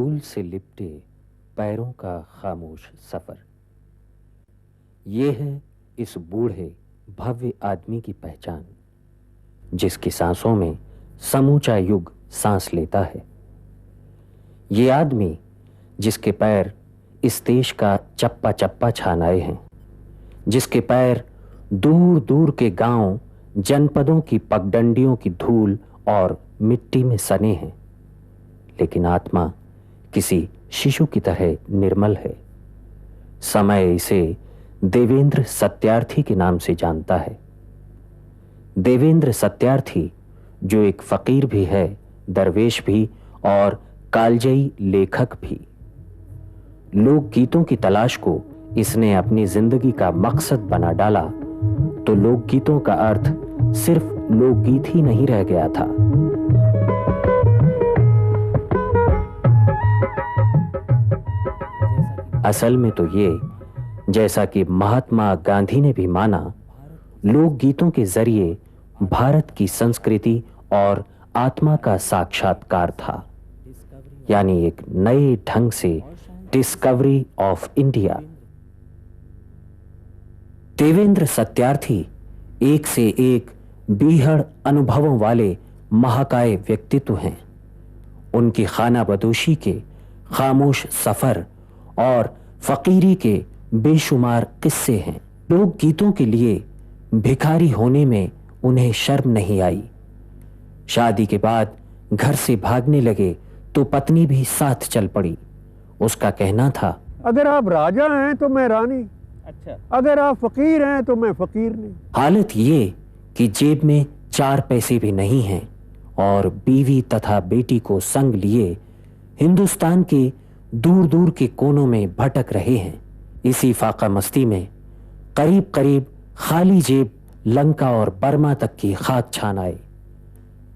धूल से लिपटे पैरों का खामोश सफर। ये है इस बूढ़े भव्य आदमी की पहचान, जिसकी सांसों में समूचा युग सांस लेता है। ये आदमी जिसके पैर इस देश का चप्पा चप्पा छान आए हैं, जिसके पैर दूर दूर के गांव जनपदों की पगडंडियों की धूल और मिट्टी में सने हैं, लेकिन आत्मा किसी शिशु की तरह निर्मल है। समय इसे देवेंद्र सत्यार्थी के नाम से जानता है। देवेंद्र सत्यार्थी जो एक फकीर भी है, दरवेश भी और कालजयी लेखक भी। लोकगीतों की तलाश को इसने अपनी जिंदगी का मकसद बना डाला तो लोकगीतों का अर्थ सिर्फ लोकगीत ही नहीं रह गया था। असल में तो ये, जैसा कि महात्मा गांधी ने भी माना, लोकगीतों के जरिए भारत की संस्कृति और आत्मा का साक्षात्कार था, यानी एक नए ढंग से discovery of India. Devendra Satyarthi एक से एक बीहड़ अनुभवों वाले महाकाय व्यक्तित्व हैं। उनकी खानाबदोशी के खामोश सफर और फकीरी के बेशुमार किस्से हैं। लोकगीतों के लिए भिखारी होने में उन्हें शर्म नहीं आई। शादी के बाद घर से भागने लगे तो पत्नी भी साथ चल पड़ी। उसका कहना था, अगर आप राजा हैं तो मैं रानी, अच्छा, अगर आप फकीर हैं तो मैं फकीर नहीं। हालत ये कि जेब में 4 पैसे भी नहीं हैं और बीवी तथा बेटी को संग लिए हिंदुस्तान के दूर दूर के कोनों में भटक रहे हैं। इसी फाका मस्ती में करीब करीब खाली जेब लंका और बर्मा तक की खाक छान आए।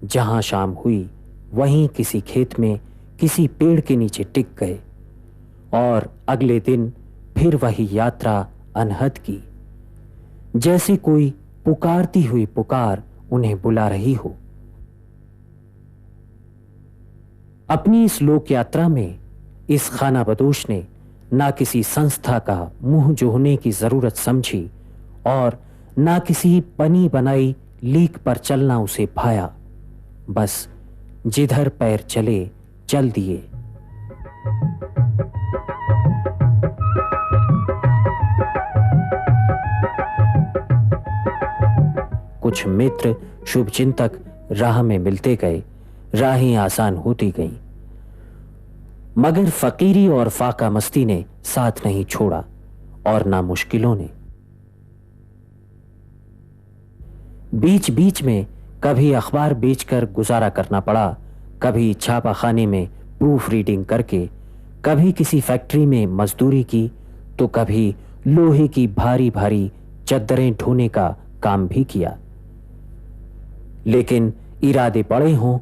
जहां शाम हुई वहीं किसी खेत में किसी पेड़ के नीचे टिक गए और अगले दिन फिर वही यात्रा अनहद की, जैसे कोई पुकारती हुई पुकार उन्हें बुला रही हो। अपनी इस लोक यात्रा में इस खानाबदोश ने ना किसी संस्था का मुंह जोहने की जरूरत समझी और ना किसी बनी बनाई लीक पर चलना उसे भाया। बस जिधर पैर चले चल दिए। कुछ मित्र शुभचिंतक राह में मिलते गए, राहें आसान होती गईं। मगर फकीरी और फाका मस्ती ने साथ नहीं छोड़ा और ना मुश्किलों ने। बीच बीच में कभी अखबार बेचकर गुजारा करना पड़ा, कभी छापाखाने में प्रूफ रीडिंग करके, कभी किसी फैक्ट्री में मजदूरी की, तो कभी लोहे की भारी भारी चद्दरें ढोने का काम भी किया। लेकिन इरादे बड़े हों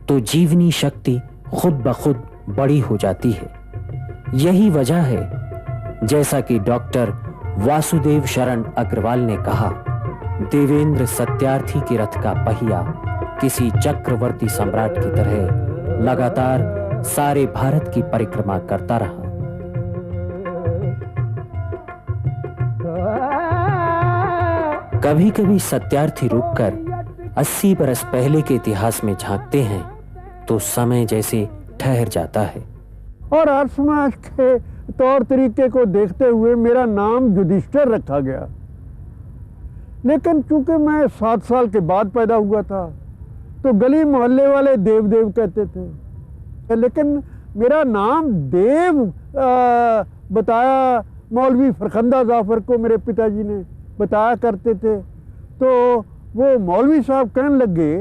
तो जीवनी शक्ति खुद ब खुद बड़ी हो जाती है। यही वजह है, जैसा कि डॉक्टर वासुदेव शरण अग्रवाल ने कहा, देवेंद्र सत्यार्थी के रथ का पहिया किसी चक्रवर्ती सम्राट की तरह लगातार सारे भारत की परिक्रमा करता रहा। कभी कभी सत्यार्थी रुककर 80 बरस पहले के इतिहास में झांकते हैं तो समय जैसे ठहर जाता है। और हर समाज के तौर तरीके को देखते हुए मेरा नाम युधिष्ठिर रखा गया। लेकिन चूंकि मैं 7 साल के बाद पैदा हुआ था तो गली मोहल्ले वाले देव देव कहते थे। लेकिन मेरा नाम देव बताया मौलवी फरखंदा जाफर को मेरे पिताजी ने बताया करते थे। तो वो मौलवी साहब कहने लगे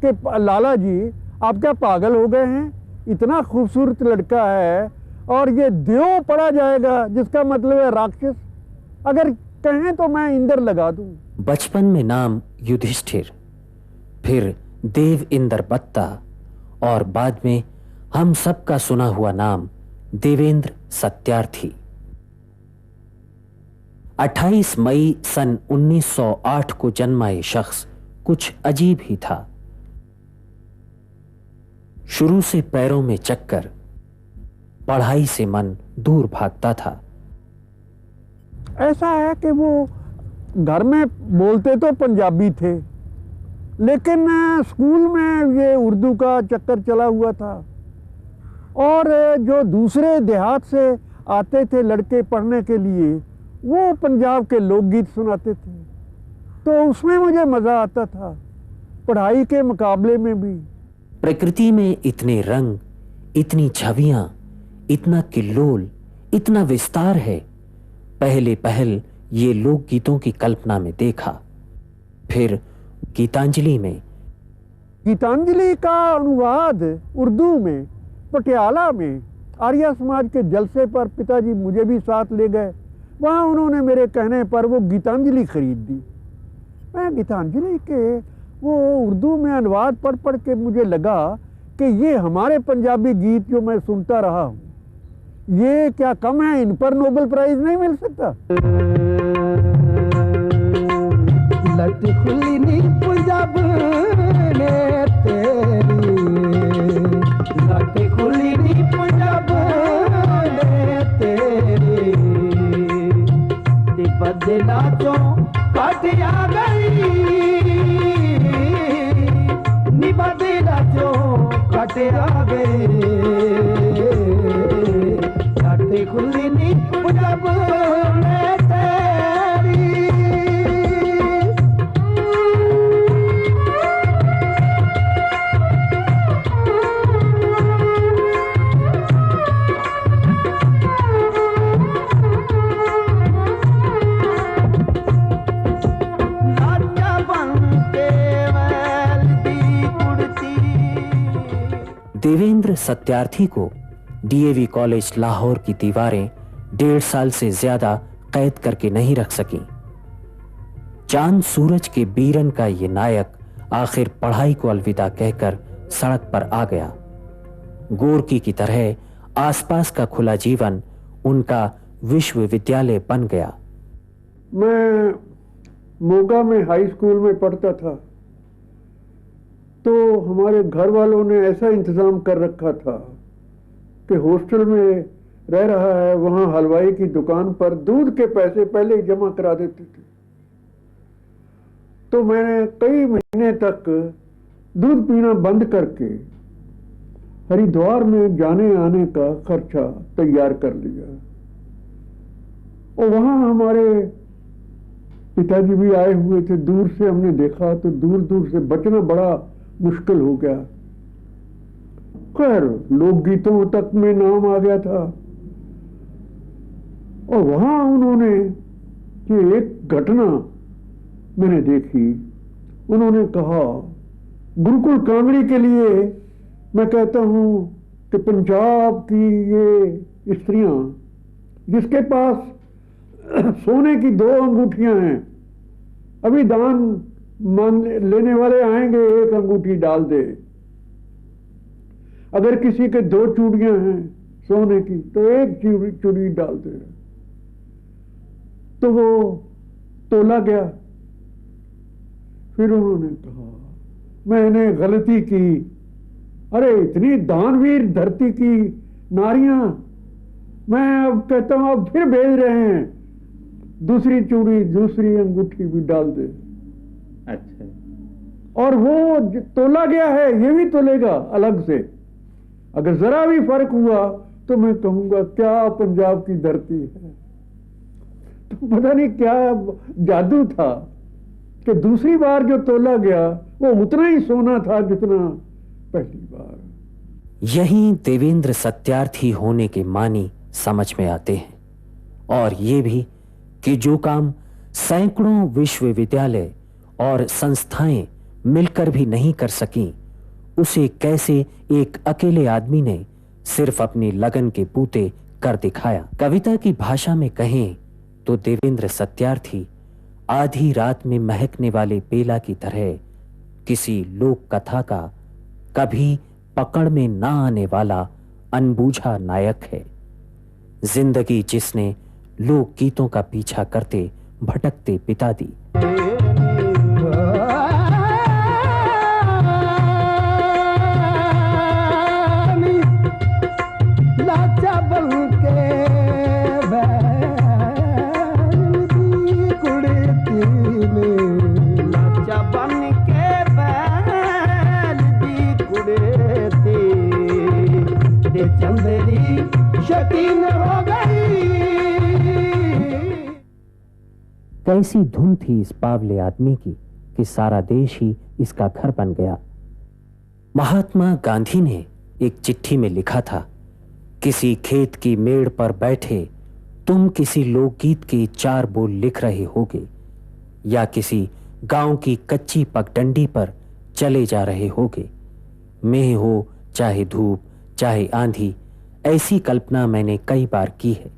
कि लाला जी आप क्या पागल हो गए हैं, इतना खूबसूरत लड़का है और ये देव पढ़ा जाएगा, जिसका मतलब है राक्षस। अगर कहें तो मैं इंद्र लगा दूं। बचपन में नाम युधिष्ठिर, फिर देव इंद्र बत्ता और बाद में हम सबका सुना हुआ नाम देवेंद्र सत्यार्थी। 28 मई सन 1908 को जन्मा ये शख्स कुछ अजीब ही था। शुरू से पैरों में चक्कर, पढ़ाई से मन दूर भागता था। ऐसा है कि वो घर में बोलते तो पंजाबी थे, लेकिन स्कूल में ये उर्दू का चक्कर चला हुआ था। और जो दूसरे देहात से आते थे लड़के पढ़ने के लिए, वो पंजाब के लोकगीत सुनाते थे, तो उसमें मुझे मज़ा आता था, पढ़ाई के मुकाबले में भी। प्रकृति में इतने रंग, इतनी छवियां, इतना किल्लोल, इतना विस्तार है, पहले पहल ये लोकगीतों की कल्पना में देखा। फिर गीतांजलि में, गीतांजलि का अनुवाद उर्दू में पटियाला में आर्य समाज के जलसे पर पिताजी मुझे भी साथ ले गए। वहाँ उन्होंने मेरे कहने पर वो गीतांजलि खरीद दी। मैं गीतांजलि के वो उर्दू में अनुवाद पढ़ पढ़ के मुझे लगा कि ये हमारे पंजाबी गीत जो मैं सुनता रहा हूँ, ये क्या कम है, इन पर नोबेल प्राइज नहीं मिल सकता। लट खुली नी पंजाब ने तेरी, लट खुली नी पंजाब ने तेरी, बदला चो काट आ गई, नी बदला चो काट आ गई, लट खुली नी पंजाब ने तेरी। देवेंद्र सत्यार्थी को डीएवी कॉलेज लाहौर की दीवारें 1.5 साल से ज्यादा कैद करके नहीं रख सकी। चांद सूरज के बीरन का ये नायक आखिर पढ़ाई को अलविदा कहकर सड़क पर आ गया। गोरकी की तरह आसपास का खुला जीवन उनका विश्वविद्यालय बन गया। मैं मोगा में हाई स्कूल में पढ़ता था, तो हमारे घर वालों ने ऐसा इंतज़ाम कर रखा था कि हॉस्टल में रह रहा है, वहाँ हलवाई की दुकान पर दूध के पैसे पहले ही जमा करा देते थे। तो मैंने कई महीने तक दूध पीना बंद करके हरिद्वार में जाने आने का खर्चा तैयार कर लिया। और वहाँ हमारे पिताजी भी आए हुए थे। दूर से हमने देखा तो दूर दूर से बचना बड़ा मुश्किल हो गया। खैर लोकगीतों तक में नाम आ गया था। और वहां उन्होंने ये एक घटना मैंने देखी। उन्होंने कहा, गुरुकुल कांगड़ी के लिए मैं कहता हूं कि पंजाब की ये स्त्रियां जिसके पास सोने की 2 अंगूठियां हैं, अभी दान मान लेने वाले आएंगे, 1 अंगूठी डाल दे। अगर किसी के 2 चूड़ियां हैं सोने की तो 1 चूड़ी डाल दे। तो वो तोला गया। फिर उन्होंने कहा, मैंने गलती की। अरे इतनी दानवीर धरती की नारियां, मैं अब कहता हूं अब फिर भेज रहे हैं, दूसरी चूड़ी दूसरी अंगूठी भी डाल दे। अच्छा। और वो तोला गया है, ये भी तोलेगा अलग से। अगर जरा भी फर्क हुआ तो मैं कहूंगा क्या पंजाब की धरती है। तो पता नहीं क्या जादू था कि दूसरी बार जो तोला गया वो उतना ही सोना था जितना पहली बार। यही देवेंद्र सत्यार्थी होने के मानी समझ में आते हैं, और ये भी कि जो काम सैकड़ों विश्वविद्यालय और संस्थाएं मिलकर भी नहीं कर सकीं, उसे कैसे एक अकेले आदमी ने सिर्फ अपनी लगन के बूते कर दिखाया। कविता की भाषा में कहें तो देवेंद्र सत्यार्थी आधी रात में महकने वाले बेला की तरह किसी लोक कथा का कभी पकड़ में ना आने वाला अनबूझा नायक है। जिंदगी जिसने लोक गीतों का पीछा करते भटकते बिता दी। लाचा बन के बैल दी कुड़ती ने लाचा बन के बैल दी कुड़ती दे चंदेरी शकीन हो गई। कैसी धुन थी इस बावले आदमी की कि सारा देश ही इसका घर बन गया। महात्मा गांधी ने एक चिट्ठी में लिखा था, किसी खेत की मेड़ पर बैठे तुम किसी लोकगीत के 4 बोल लिख रहे होगे या किसी गांव की कच्ची पगडंडी पर चले जा रहे होगे। मेह हो चाहे धूप चाहे आंधी, ऐसी कल्पना मैंने कई बार की है।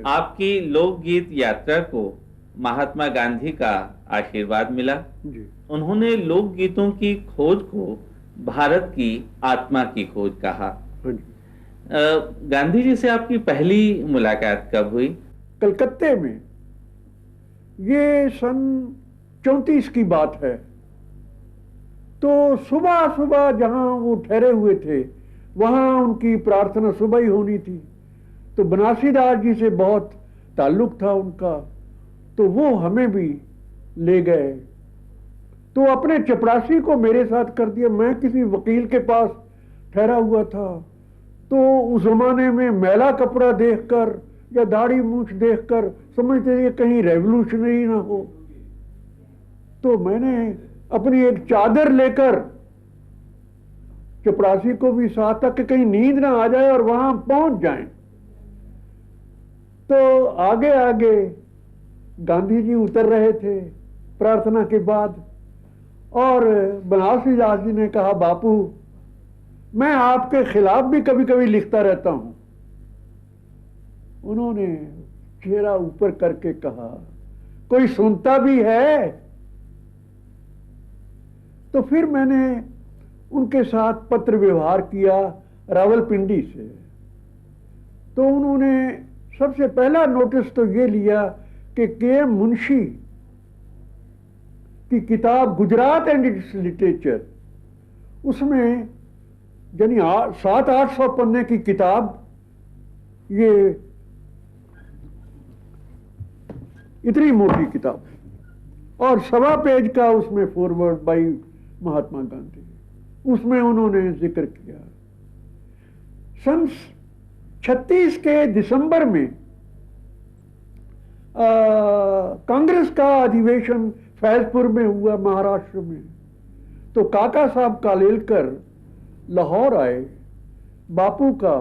आपकी लोकगीत यात्रा को महात्मा गांधी का आशीर्वाद मिला। उन्होंने लोकगीतों की खोज को भारत की आत्मा की खोज कहा। गांधी जी से आपकी पहली मुलाकात कब हुई? कलकत्ते में। ये सन 34 की बात है। तो सुबह सुबह जहां वो ठहरे हुए थे वहां उनकी प्रार्थना सुबह ही होनी थी। तो बनारसीदास जी से बहुत ताल्लुक था उनका, तो वो हमें भी ले गए। तो अपने चपरासी को मेरे साथ कर दिया। मैं किसी वकील के पास ठहरा हुआ था। तो उस जमाने में मैला कपड़ा देखकर या दाढ़ी मूछ देखकर समझते थे कहीं रेवोल्यूशनरी ना हो। तो मैंने अपनी एक चादर लेकर चपरासी को भी साथ था कि कहीं नींद ना आ जाए और वहां पहुंच जाएं। तो आगे आगे गांधी जी उतर रहे थे प्रार्थना के बाद, और बनारसीदास जी ने कहा, बापू मैं आपके खिलाफ भी कभी कभी लिखता रहता हूं। उन्होंने चेहरा ऊपर करके कहा, कोई सुनता भी है? तो फिर मैंने उनके साथ पत्र व्यवहार किया रावलपिंडी से। तो उन्होंने सबसे पहला नोटिस तो ये लिया कि के मुंशी की किताब गुजरात एंड इट्स लिटरेचर, उसमें यानी 700-800 पन्ने की किताब, ये इतनी मोटी किताब और 1.25 पेज का उसमें फॉरवर्ड बाई महात्मा गांधी, उसमें उन्होंने जिक्र किया। सन 36 के दिसंबर में कांग्रेस का अधिवेशन फैजपुर में हुआ महाराष्ट्र में। तो काका साहब कालेलकर लाहौर आए बापू का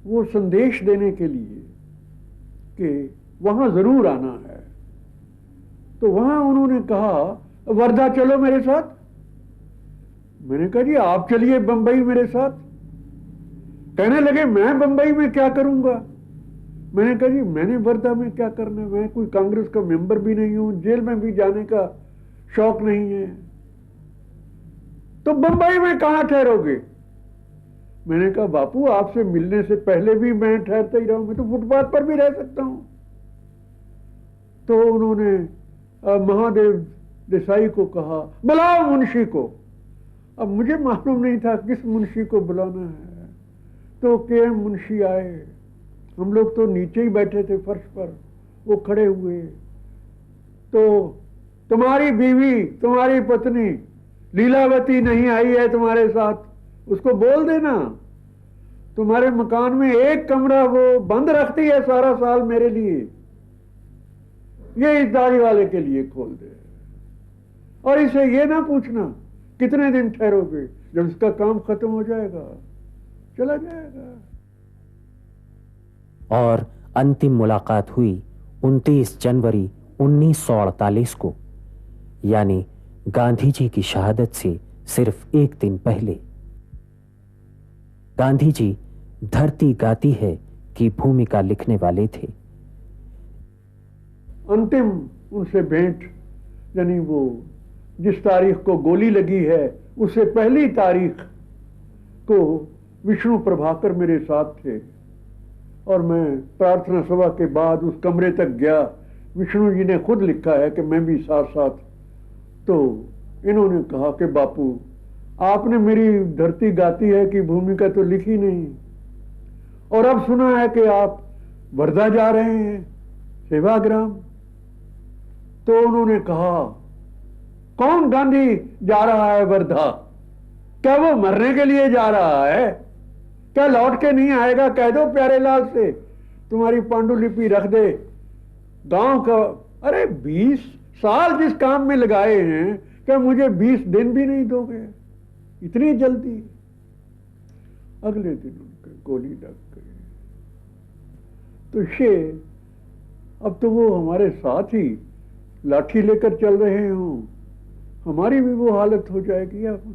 वो संदेश देने के लिए कि वहां जरूर आना है। तो वहां उन्होंने कहा, वर्धा चलो मेरे साथ। मैंने कहा, जी आप चलिए बंबई मेरे साथ। कहने लगे, मैं बंबई में क्या करूंगा? मैंने कहा, जी मैंने वर्धा में क्या करना, मैं कोई कांग्रेस का मेंबर भी नहीं हूं, जेल में भी जाने का शौक नहीं है। तो बंबई में कहां ठहरोगे? मैंने कहा, बापू आपसे मिलने से पहले भी मैं ठहरता ही रहा हूं, मैं तो फुटपाथ पर भी रह सकता हूं। तो उन्होंने महादेव देसाई को कहा, बुलाओ मुंशी को। अब मुझे मालूम नहीं था किस मुंशी को बुलाना है। तो के मुंशी आए, हम लोग तो नीचे ही बैठे थे फर्श पर, वो खड़े हुए। तो तुम्हारी बीवी, तुम्हारी पत्नी लीलावती नहीं आई है तुम्हारे साथ, उसको बोल देना। तुम्हारे मकान में एक कमरा वो बंद रखती है सारा साल मेरे लिए, ये इस दाढ़ी वाले के लिए खोल दे। और इसे ये ना पूछना कितने दिन ठहरोगे, जब इसका काम खत्म हो जाएगा चला जाएगा। और अंतिम मुलाकात हुई 29 जनवरी 1948 को, यानी गांधी जी की शहादत से सिर्फ एक दिन पहले। गांधी जी धरती गाती है की भूमिका लिखने वाले थे। अंतिम उनसे भेंट, यानी वो जिस तारीख को गोली लगी है उससे पहली तारीख को विष्णु प्रभाकर मेरे साथ थे। और मैं प्रार्थना सभा के बाद उस कमरे तक गया। विष्णु जी ने खुद लिखा है कि मैं भी साथ साथ। तो इन्होंने कहा कि बापू आपने मेरी धरती गाती है कि भूमिका तो लिखी नहीं, और अब सुना है कि आप वर्धा जा रहे हैं, सेवाग्राम। तो उन्होंने कहा, कौन गांधी जा रहा है वर्धा? क्या वो मरने के लिए जा रहा है? क्या लौट के नहीं आएगा? कह दो प्यारेलाल से तुम्हारी पांडुलिपि रख दे। गांव का, अरे 20 साल जिस काम में लगाए हैं, क्या मुझे 20 दिन भी नहीं दोगे? इतनी जल्दी? अगले दिन उनके गोली लग गई। तो ये अब तो वो हमारे साथ ही लाठी लेकर चल रहे हों, हमारी भी वो हालत हो जाएगी। अब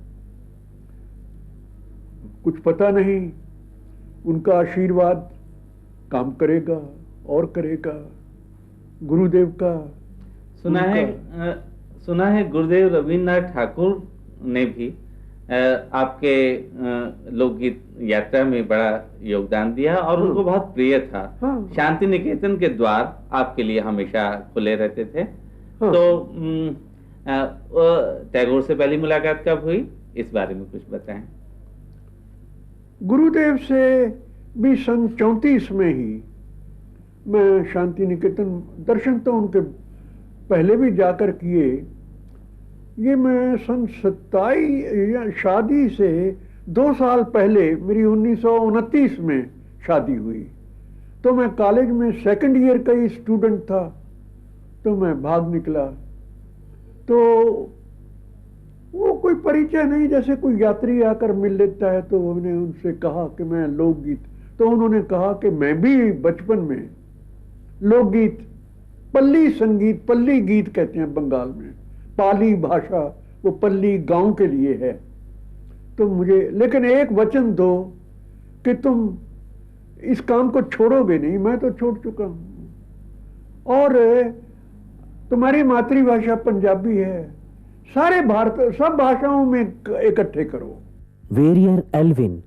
कुछ पता नहीं, उनका आशीर्वाद काम करेगा और करेगा। गुरुदेव का सुना है गुरुदेव रविन्द्रनाथ ठाकुर ने भी आपके लोकगीत यात्रा में बड़ा योगदान दिया और उनको बहुत प्रिय था। शांति निकेतन के द्वार आपके लिए हमेशा खुले रहते थे। तो टैगोर से पहली मुलाकात कब हुई, इस बारे में कुछ बताएं। गुरुदेव से भी सन 34 में ही मैं शांति निकेतन, दर्शन तो उनके पहले भी जाकर किए। ये मैं सन 27 शादी से 2 साल पहले, मेरी 1929 में शादी हुई। तो मैं कॉलेज में सेकंड ईयर का ही स्टूडेंट था, तो मैं भाग निकला। तो वो कोई परिचय नहीं, जैसे कोई यात्री आकर मिल लेता है। तो हमने उनसे कहा कि मैं लोकगीत, तो उन्होंने कहा कि मैं भी बचपन में लोकगीत, पल्ली संगीत, पल्ली गीत कहते हैं बंगाल में, पाली भाषा, वो पल्ली गांव के लिए है। तो मुझे लेकिन एक वचन दो कि तुम इस काम को छोड़ोगे नहीं। मैं तो छोड़ चुका हूं। और तुम्हारी मातृभाषा पंजाबी है, सारे भारत, सब भाषाओं में इकट्ठे करो। वेरियर एल्विन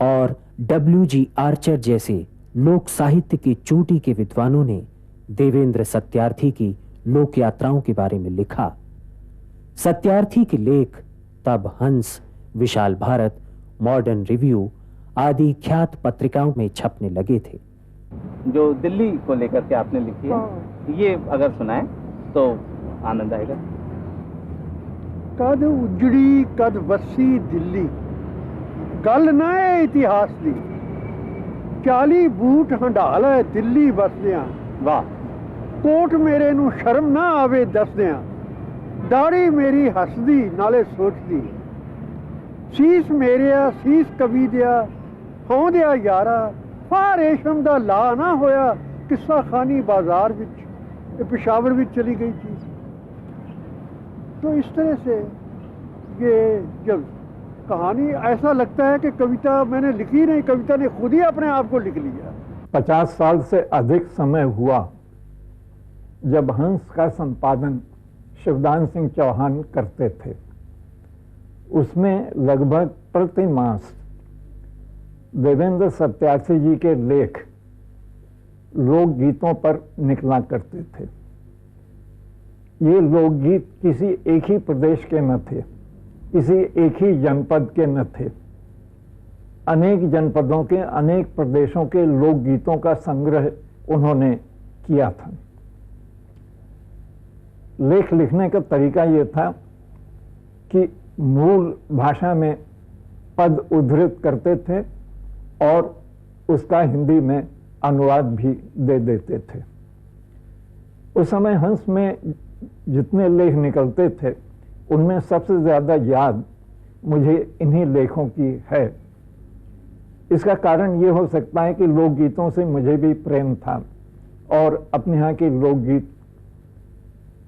और W.G. आर्चर जैसे लोक साहित्य की चोटी के विद्वानों ने देवेंद्र सत्यार्थी की लोक यात्राओं के बारे में लिखा। सत्यार्थी के लेख तब हंस, विशाल भारत, मॉडर्न रिव्यू आदि ख्यात पत्रिकाओं में छपने लगे थे। जो दिल्ली को लेकर के आपने लिखी है, ये अगर सुनाएं तो आनंद आएगा। कद उजड़ी कद वसी दिल्ली, गल ना है इतिहास दी। 40 बूट हंडाल है दिल्ली बसदियां। वाह। कोट मेरे नू शर्म ना आवे दसदियां, दाढ़ी मेरी हसदी नाले सोचदी। सीस मेरिया सीस कवि दिया, हों दिया यारा, फा रेशम दा ला ना होया, किस्सा खानी बाजार विच, पेशावर विच चली गई चीज। तो इस तरह से ये जब कहानी, ऐसा लगता है कि कविता मैंने लिखी नहीं, कविता ने खुद ही अपने आप को लिख लिया। 50 साल से अधिक समय हुआ जब हंस का संपादन शिवदान सिंह चौहान करते थे। उसमें लगभग प्रति मास देवेंद्र सत्यार्थी जी के लेख लोकगीतों पर निकला करते थे। ये लोकगीत किसी एक ही प्रदेश के न थे, किसी एक ही जनपद के न थे। अनेक जनपदों के, अनेक प्रदेशों के लोकगीतों का संग्रह उन्होंने किया था। लेख लिखने का तरीका ये था कि मूल भाषा में पद उद्धृत करते थे और उसका हिंदी में अनुवाद भी दे देते थे। उस समय हंस में जितने लेख निकलते थे, उनमें सबसे ज़्यादा याद मुझे इन्हीं लेखों की है। इसका कारण ये हो सकता है कि लोकगीतों से मुझे भी प्रेम था और अपने यहाँ के लोकगीत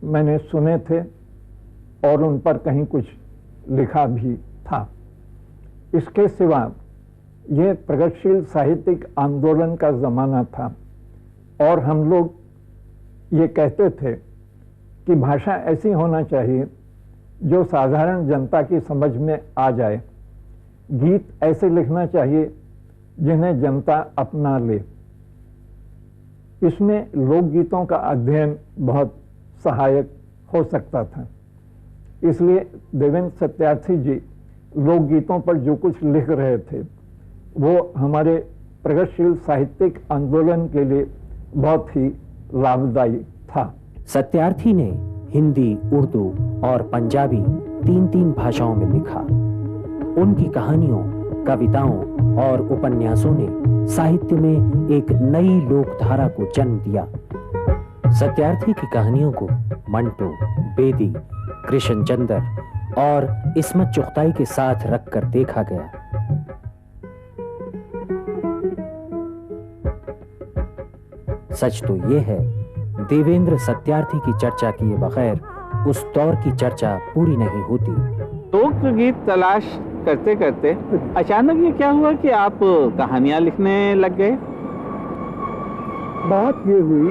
मैंने सुने थे और उन पर कहीं कुछ लिखा भी था। इसके सिवा ये प्रगतिशील साहित्यिक आंदोलन का ज़माना था और हम लोग ये कहते थे कि भाषा ऐसी होना चाहिए जो साधारण जनता की समझ में आ जाए। गीत ऐसे लिखना चाहिए जिन्हें जनता अपना ले। इसमें लोकगीतों का अध्ययन बहुत सहायक हो सकता था। इसलिए देवेंद्र सत्यार्थी जी लोकगीतों पर जो कुछ लिख रहे थे वो हमारे प्रगतिशील साहित्यिक आंदोलन के लिए बहुत ही लाभदायी था। सत्यार्थी ने हिंदी, उर्दू और पंजाबी 3 भाषाओं में लिखा। उनकी कहानियों, कविताओं और उपन्यासों ने साहित्य में एक नई लोकधारा को जन्म दिया। सत्यार्थी की कहानियों को मंटो, बेदी, कृष्णचंद्र और इस्मत चुगताई के साथ रखकर देखा गया। सच तो यह है, देवेंद्र सत्यार्थी की चर्चा किए बगैर उस दौर की चर्चा पूरी नहीं होती। लोकगीत तलाश करते करते अचानक ये क्या हुआ कि आप कहानियां लिखने लग गए? बात ये हुई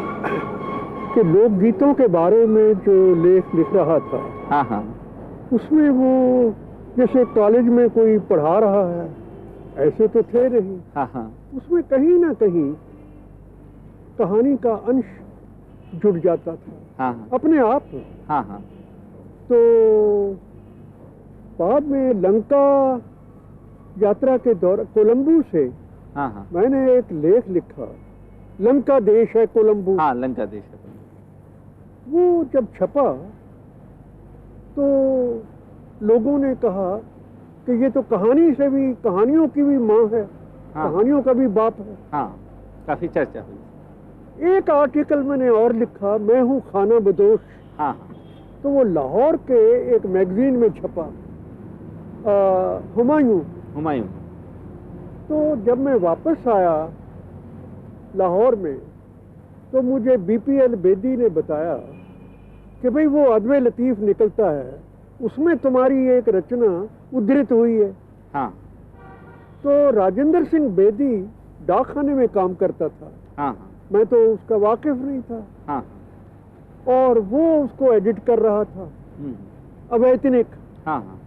कि लोकगीतों के बारे में जो लेख लिख रहा था, हाँ हाँ, उसमें वो जैसे कॉलेज में कोई पढ़ा रहा है ऐसे तो थे नहीं। हाँ हाँ, उसमें कहीं ना कहीं कहानी का अंश जुड़ जाता था। हाँ हाँ, अपने आप। हाँ हाँ, तो बाद में लंका यात्रा के दौरान कोलंबू से हाँ हाँ, मैंने एक लेख लिखा, लंका देश है कोलंबू। हाँ, लंका देश है। वो जब छपा तो लोगों ने कहा कि ये तो कहानी से भी, कहानियों की भी माँ है, हाँ, कहानियों का भी बाप है। हाँ, काफी चर्चा हुई। एक आर्टिकल मैंने और लिखा, मैं हूँ खाना बदोश। हाँ हाँ, तो वो लाहौर के एक मैगजीन में छपा, हुमायूं। तो जब मैं वापस आया लाहौर में तो मुझे बीपीएल बेदी ने बताया कि भाई वो अदब लतीफ निकलता है, उसमें तुम्हारी एक रचना उद्धृत हुई है। हाँ, तो राजेंद्र सिंह बेदी डाकखाने में काम करता था। हाँ हाँ, मैं तो उसका वाकिफ नहीं था। हाँ, और वो उसको एडिट कर रहा था। अवैतनिक। हाँ हाँ,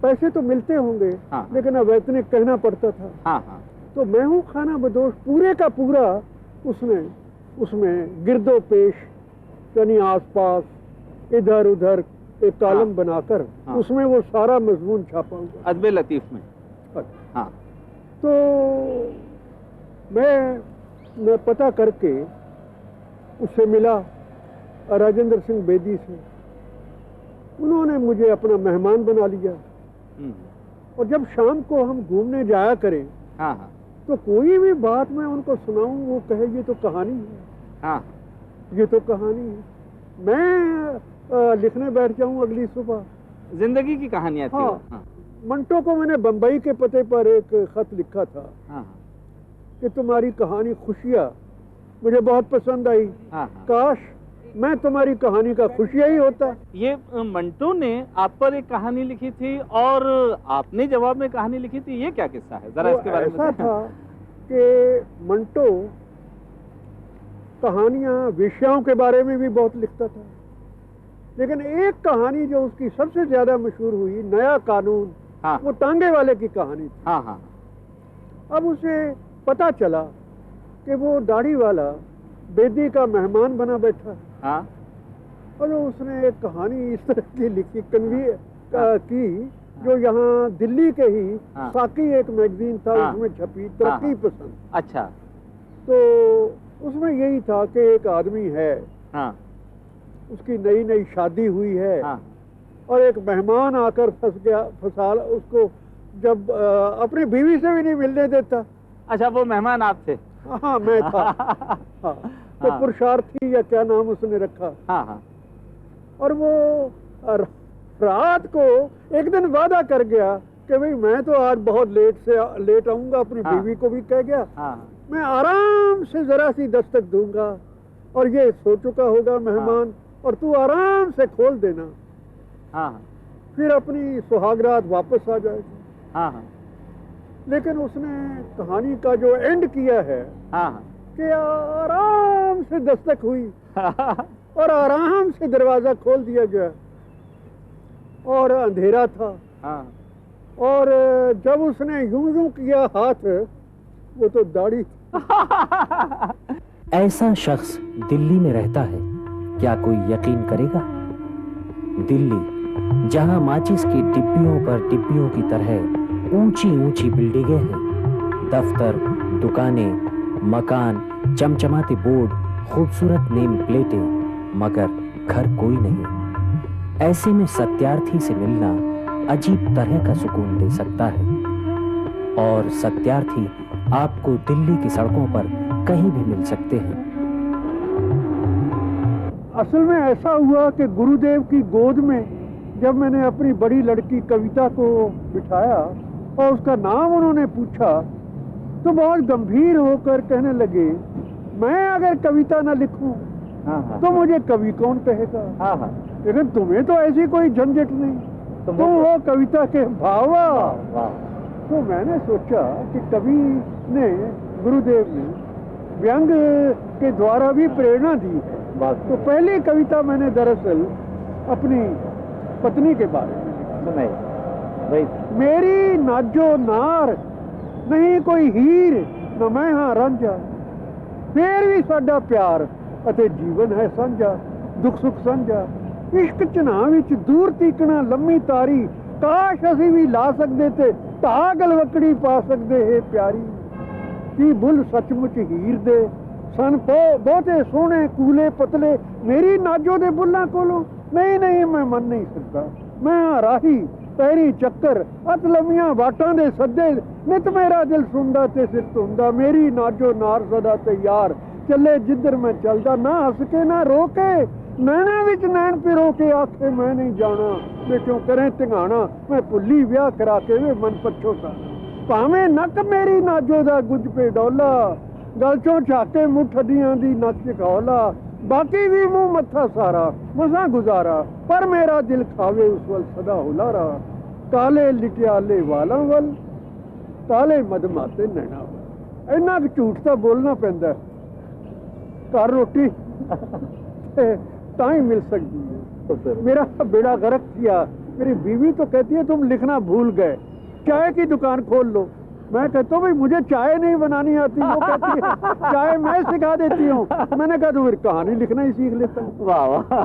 पैसे तो मिलते होंगे, हाँ, लेकिन अवैतनिक कहना पड़ता था। हाँ हाँ, तो मैं हूँ खाना बदोश पूरे का पूरा उसमें गिरदो पेश, यानी आसपास, इधर उधर एक कॉलम हाँ, बनाकर हाँ, उसमें वो सारा मजमून छापा हुआ अदब लतीफ में। हाँ, तो मैं पता करके उससे मिला, राजेंद्र सिंह बेदी से। उन्होंने मुझे अपना मेहमान बना लिया। और जब शाम को हम घूमने जाया करें, हाँ हाँ, तो कोई भी बात मैं उनको सुनाऊं, वो कहे ये तो कहानी है। हाँ, ये तो कहानी है। मैं लिखने बैठ जाऊं अगली सुबह, जिंदगी की कहानियां थी। हाँ, हाँ, मंटो को मैंने बंबई के पते पर एक खत लिखा था हाँ, कि तुम्हारी कहानी खुशियाँ मुझे बहुत पसंद आई। हाँ, काश मैं तुम्हारी कहानी का खुशियाँ ही होता। ये मंटो ने आप पर एक कहानी लिखी थी और आपने जवाब में कहानी लिखी थी, ये क्या किस्सा है, जरा इसके बारे में ऐसा था कि मंटो कहानियां, विषयों के बारे में भी बहुत लिखता था, लेकिन एक कहानी जो उसकी सबसे ज्यादा मशहूर हुई, नया कानून, हाँ, वो टांगे वाले की कहानी थी। हाँ हाँ, अब उसे पता चला कि वो दाढ़ी वाला बेदी का मेहमान बना बैठा। हाँ, और उसने एक कहानी इस तरह की लिखी, की, जो यहाँ दिल्ली के ही हाँ, साकी एक मैगजीन था, हाँ, उसमें छपी, तरक्की पसंद। अच्छा, तो उसमें यही था कि एक आदमी है, हाँ, उसकी नई नई शादी हुई है, हाँ, और एक मेहमान आकर फंसा उसको, जब अपनी बीवी से भी नहीं मिलने देता। अच्छा, वो मेहमान आप थे? हाँ, मैं था। हाँ, तो पुरुषार्थी या क्या नाम उसने रखा। हाँ हाँ, और वो रात को एक दिन वादा कर गया कि भाई मैं तो आज बहुत लेट आऊंगा, अपनी हाँ, बीवी को भी कह गया, हाँ, मैं आराम से जरा सी दस्तक दूंगा और ये सो चुका होगा मेहमान, और तू आराम से खोल देना। हाँ, फिर अपनी सुहागरात वापस आ जाएगी। हाँ, हाँ, लेकिन उसने कहानी का जो एंड किया है, हाँ, कि आराम से दस्तक हुई और आराम से दरवाजा खोल दिया गया और अंधेरा था। हाँ, और जब उसने यूं यूं किया हाथ, वो तो दाढ़ी। ऐसा शख्स दिल्ली में रहता है, क्या कोई यकीन करेगा? दिल्ली, जहां माचिस की डिब्बियों पर डिब्बियों की तरह ऊंची ऊंची बिल्डिंगें हैं, दफ्तर दुकानें, मकान, चमचमाते बोर्ड, खूबसूरत नेम प्लेटें, मगर घर कोई नहीं। ऐसे में सत्यार्थी से मिलना अजीब तरह का सुकून दे सकता है। और सत्यार्थी आपको दिल्ली की सड़कों पर कहीं भी मिल सकते हैं। असल में ऐसा हुआ कि गुरुदेव की गोद में जब मैंने अपनी बड़ी लड़की कविता को बिठाया और उसका नाम उन्होंने पूछा, तो बहुत गंभीर होकर कहने लगे, मैं अगर कविता ना लिखूं तो मुझे कवि कौन कहेगा। लेकिन तुम्हें तो ऐसी कोई झंझट नहीं, तुम वो कविता के भावा। तो मैंने सोचा कि कवि ने, गुरुदेव ने व्यंग के द्वारा भी प्रेरणा दी है। तो पहली कविता मैंने दरअसल अपनी पत्नी के बारे में सुनाई। मेरी नाजो नार नहीं कोई हीर, न मैं हाँ रांझा, फिर भी साडा प्यार ਅਤੇ ਜੀਵਨ ਹੈ ਸਾਂਝਾ, ਦੁੱਖ ਸੁੱਖ ਸਾਂਝਾ। ਇਸ਼ਕ ਝਨਾ ਵਿੱਚ ਦੂਰ ਤੀਕਣਾ ਲੰਮੀ ਤਾਰੀ, ਕਾਸ਼ ਅਸੀਂ ਵੀ ਲਾ ਸਕਦੇ ਤੇ ਢਾਹ ਗਲਵਕੜੀ ਪਾ ਸਕਦੇ ਹੈ ਪਿਆਰੀ। ਕੀ ਬੁੱਲ ਸੱਚਮੁੱਚ ਹੀਰ ਦੇ ਸਨ ਬਹੁਤੇ ਸੋਹਣੇ ਕੂਲੇ ਪਤਲੇ, ਮੇਰੀ ਨਾਜੋ ਦੇ ਬੁੱਲਾਂ ਕੋਲੋਂ ਨਹੀਂ ਨਹੀਂ ਮੈਂ ਮੰਨ ਨਹੀਂ ਸਕਦਾ। ਮੈਂ ਰਾਹੀ ਪੈਰੀ ਚੱਕਰ ਅਤ ਲੰਮੀਆਂ ਬਾਟਾਂ ਦੇ ਸੱਦੇ, ਨਿਤ ਮੇਰਾ ਦਿਲ ਸੁਣਦਾ ਤੇ ਸਿਰ ਧੁੰਦਾ। ਮੇਰੀ ਨਾਜੋ ਨਾਰ ਸਦਾ ਤੇ ਯਾਰ ਚੱਲੇ ਜਿੱਧਰ ਮੈਂ ਚੱਲਦਾ, ਨਾ ਹੱਸ ਕੇ ਨਾ ਰੋ ਕੇ, ਨੈਣਾ ਵਿੱਚ ਨੈਣ ਪਿਰੋ ਕੇ ਆਖੇ ਮੈਂ ਨਹੀਂ ਜਾਣਾ, ਵੇ ਕਿਉਂ ਕਰੇ ਧਿਆਣਾ, ਮੈਂ ਭੁੱਲੀ ਵਿਆਹ ਕਰਾ ਕੇ ਵੇ ਮਨ ਪਛੋਤਾ। ਭਾਵੇਂ ਨੱਕ ਮੇਰੀ ਨਾਜੋ ਦਾ ਗੁੱਜ ਪੇ ਡੋਲਾ, ਗਲ ਚੋਂ ਝਾਕੇ ਮੁੱਠ ਹੱਡੀਆਂ ਦੀ ਨੱਚ ਖੌਲਾ, ਬਾਕੀ ਵੀ ਮੂੰਹ ਮੱਥਾ ਸਾਰਾ ਮਸਾਂ ਗੁਜ਼ਾਰਾ, ਪਰ ਮੇਰਾ ਦਿਲ ਖਾਵੇ ਉਸ ਵੱਲ ਸਦਾ ਹੁਲਾਰਾ। ਕਾਲੇ ਲਿਟਿਆਲੇ ਵਾਲਾਂ ਵੱਲ, ਕਾਲੇ ਮਦਮਾਤੇ ਨੈਣਾ ਵੱਲ। ਇੰਨਾ ਕੁ ਝੂਠ ਤਾਂ ਬੋਲਣਾ ਪੈਂਦਾ, घर रोटी ताई मिल सकती है। मेरा बेड़ा गर्क किया। मेरी बीवी तो कहती है तुम लिखना भूल गए, चाय की दुकान खोल लो। मैं कहता हूँ भाई मुझे चाय नहीं बनानी आती, वो कहती है चाय मैं सिखा देती हूँ। मैंने कहा तो फिर कहानी लिखना ही सीख लेता हूँ। वाह वाह।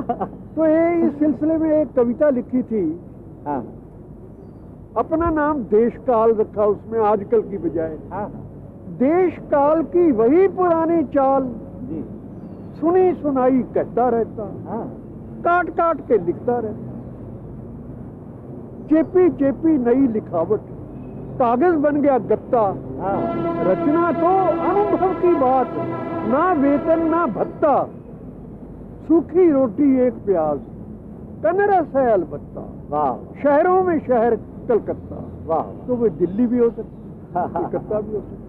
तो ये इस सिलसिले में एक कविता लिखी थी, अपना नाम देश काल रखा उसमें आजकल की बजाय। देश काल की वही पुरानी चाल, सुनी सुनाई कहता रहता, काट काट के लिखता रहता। चेपी चेपी नई लिखावट, कागज बन गया गत्ता। रचना तो अनुभव की बात, ना वेतन ना भत्ता। सूखी रोटी एक प्याज, कनरस है अलबत्ता। शहरों में शहर कलकत्ता, तो वो दिल्ली भी हो सकती, कलकत्ता भी हो सकता।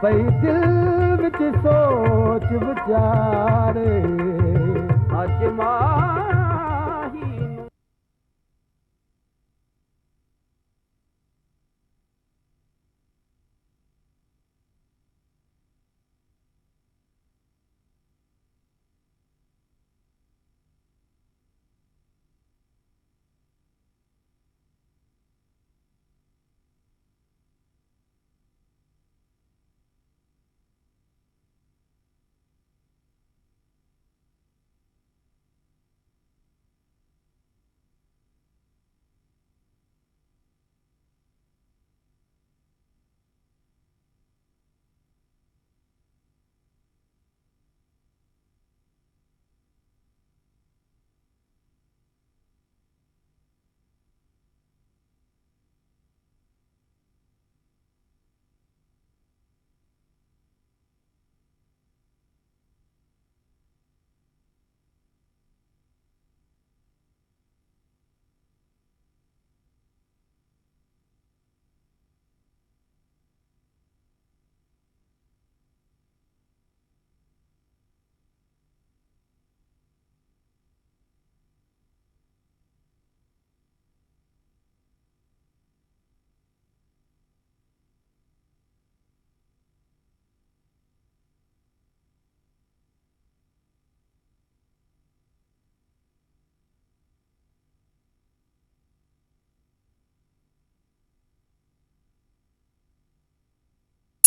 पई दिल विच सोच विचारे, अज मां